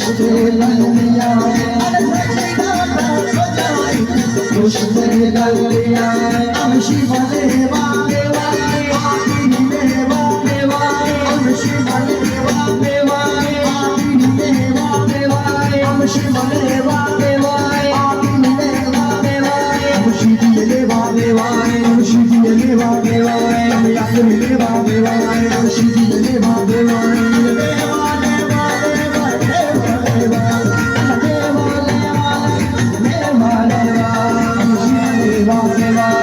पुष्पे ललिया पुष्पे ललिया हम शिव देवा देवा देवा देवा हम शिव देवा देवा देवा देवा हम शिव देवा देवा देवा देवा हम शिव देवा देवा हम शिव देवा देवा हम याद देवा देवा हम शिव देवा देवा Bye.